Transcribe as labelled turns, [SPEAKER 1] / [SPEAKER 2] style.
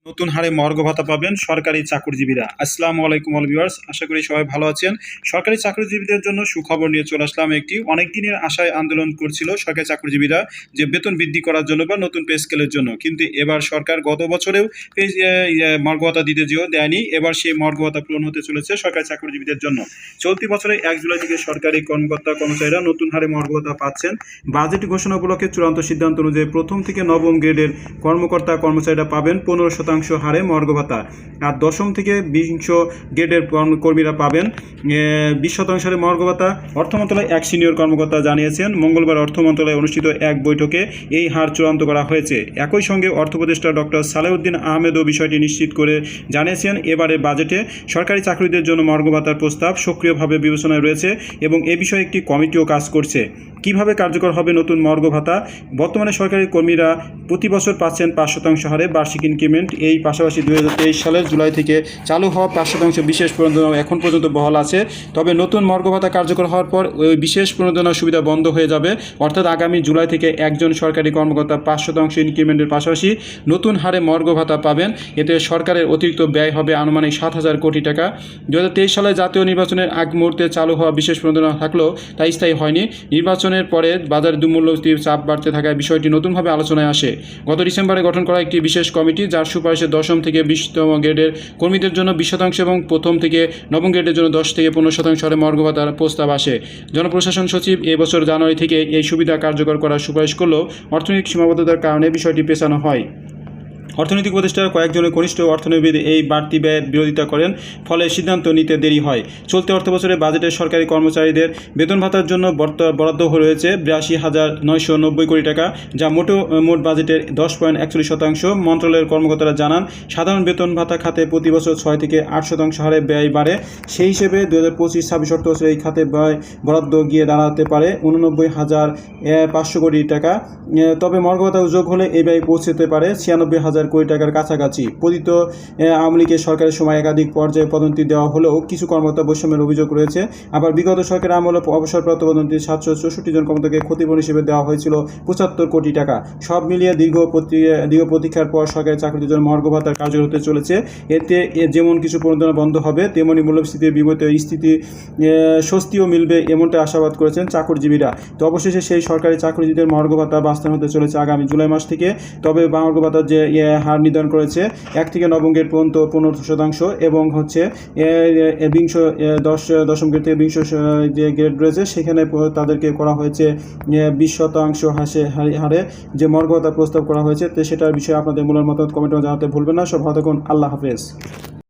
[SPEAKER 1] নতুন হারে মর্গ ভাতা পাবেন সরকারি চাকরিজীবীরা। আসসালামু আলাইকুম অল ভিউয়ার্স, আশা করি সবাই ভালো আছেন। সরকারি চাকরিজীবীদের জন্য সুখবর নিয়ে চলে আসলাম। একটি অনেক দিনের আশায় আন্দোলন করছিল সরকারি চাকরিজীবীরা যে বেতন বৃদ্ধি করার জন্য বা নতুন পে স্কেলের জন্য, কিন্তু এবার সরকার গত বছরেও মর্গ ভাতা দিতে যেও দেয়নি। এবার সেই মর্গ ভাতা পূরণ হতে চলেছে সরকারি চাকরিজীবীদের জন্য। চলতি বছরে 1 জুলাই থেকে সরকারি কর্মকর্তা কর্মচারীরা নতুন হারে মর্গ ভাতা পাচ্ছেন। বাজেট ঘোষণা উপলক্ষে চূড়ান্ত সিদ্ধান্ত অনুযায়ী প্রথম থেকে নবম গ্রেডের কর্মকর্তা কর্মচারীরা পাবেন 15% হারে মর্গ ভাতা, আর দশম থেকে 20 গ্রেডের কর্মীরা পাবেন 20% হারে মর্গ ভাতা। অর্থ মন্ত্রণালয় এক সিনিয়র কর্মকর্তা জানিয়েছেন, মঙ্গলবার অর্থ মন্ত্রণালয়ে অনুষ্ঠিত এক বৈঠকে এই হার চূড়ান্ত করা হয়েছে। একই সঙ্গে অর্থ উপদেষ্টা ডক্টর সালেউদ্দিন আহমেদও বিষয়টি নিশ্চিত করে জানিয়েছেন, এবারের বাজেটে সরকারি চাকরিদের জন্য মর্গ ভাতার প্রস্তাব সক্রিয়ভাবে বিবেচনায় রয়েছে এবং এ বিষয়ে একটি কমিটিও কাজ করছে। কিভাবে কার্যকর হবে নতুন মর্গ ভাতা? বর্তমানে সরকারি কর্মীরা প্রতি বছর পাচ্ছেন 5% হারে বার্ষিক ইনক্রিমেন্ট। এই পাশাপাশি 2023 সালের জুলাই থেকে চালু হওয়া 5% বিশেষ প্রণোদনা এখন পর্যন্ত বহাল আছে। তবে নতুন মর্গ ভাতা কার্যকর হওয়ার পর ওই বিশেষ প্রণোদনার সুবিধা বন্ধ হয়ে যাবে। অর্থাৎ আগামী জুলাই থেকে একজন সরকারি কর্মকর্তা 5% ইনক্রিমেন্টের পাশাপাশি নতুন হারে মর্গ ভাতা পাবেন। এতে সরকারের অতিরিক্ত ব্যয় হবে আনুমানিক 7,000 কোটি টাকা। 2023 সালে জাতীয় নির্বাচনের আগ মুহূর্তে চালু হওয়া বিশেষ প্রণোদনা থাকলেও তা স্থায়ী হয়নি। নির্বাচনের পরে বাজারে দুমূল্যস্ফীতির চাপ বাড়তে থাকায় বিষয়টি নতুনভাবে আলোচনায় আসে। গত ডিসেম্বরে গঠন করা একটি বিশেষ কমিটি, যার সুপারিশে দশম থেকে 20তম গ্রেডের কর্মীদের জন্য 20% এবং প্রথম থেকে নবম গ্রেডের জন্য 10 থেকে 15% হারে মর্গ ভাতার প্রস্তাব আসে। জনপ্রশাসন সচিব এই বছর জানুয়ারি থেকে এই সুবিধা কার্যকর করার সুপারিশ করলেও অর্থনৈতিক সীমাবদ্ধতার কারণে বিষয়টি পেছানো হয়। অর্থনৈতিক উপদেষ্টার কয়েকজনের ঘনিষ্ঠ অর্থনীতিবিদ এই বাড়তি ব্যয়ের বিরোধিতা করেন, ফলে সিদ্ধান্ত নিতে দেরি হয়। চলতি অর্থবছরে বাজেটে সরকারি কর্মচারীদের বেতন ভাতার জন্য বরাদ্দ রয়েছে 82,990 কোটি টাকা, যা মোট বাজেটের 10.41%। মন্ত্রণালয়ের কর্মকর্তারা জানান, সাধারণ বেতন ভাতা খাতে প্রতি বছর 6 থেকে 8% হারে ব্যয় বাড়ে। সেই হিসেবে 2025-26 অর্থবছরে এই খাতে ব্যয় বরাদ্দ গিয়ে দাঁড়াতে পারে 89,500 কোটি টাকা। তবে মর্গ ভাতা যোগ হলে এই ব্যয় পৌঁছতে পারে 96,000 কোটি টাকার কাছাকাছি। পতিত আওয়ামী লীগের সরকারের সময় একাধিক পর্যায়ে পদোন্নতি দেওয়া হলেও কিছু কর্মকর্তা বৈষম্যের অভিযোগ রয়েছে। আবার বিগত সরকারের আমলে অবসরপ্রাপ্ত পদোন্নতি 764 জন কর্মকর্তাকে ক্ষতিপূরণ হিসেবে দেওয়া হয়েছিল 75 কোটি টাকা। সব মিলিয়ে দীর্ঘ প্রতীক্ষার পর সরকারি চাকরির জন্য মর্গ ভাতার কার্যকর হতে চলেছে। এতে যেমন কিছু প্রণোদনা বন্ধ হবে, তেমনি মূল্যস্ফীতির বিপরীতে স্বস্তিও মিলবে, এমনটা আশাবাদ করেছেন চাকরিজীবীরা। তো অবশেষে সেই সরকারি চাকরিজীবীদের মর্গ ভাতা বাস্তবায়ন হতে চলেছে আগামী জুলাই মাস থেকে। তবে মর্গ ভাতার যে হার নির্ধারণ করেছে 1 থেকে নবম গ্রেড পর্যন্ত 15% এবং হচ্ছে 10ম গ্রেড থেকে 20 যে গ্রেড রয়েছে সেখানে তাদেরকে করা হয়েছে 20% হারে যে মর্গ ভাতা প্রস্তাব করা হয়েছে। তো সেটার বিষয়ে আপনাদের মূল্যের মতামত কমেন্টে জানাতে ভুলবেন না। সব ভালো থাকুন, আল্লাহ হাফেজ।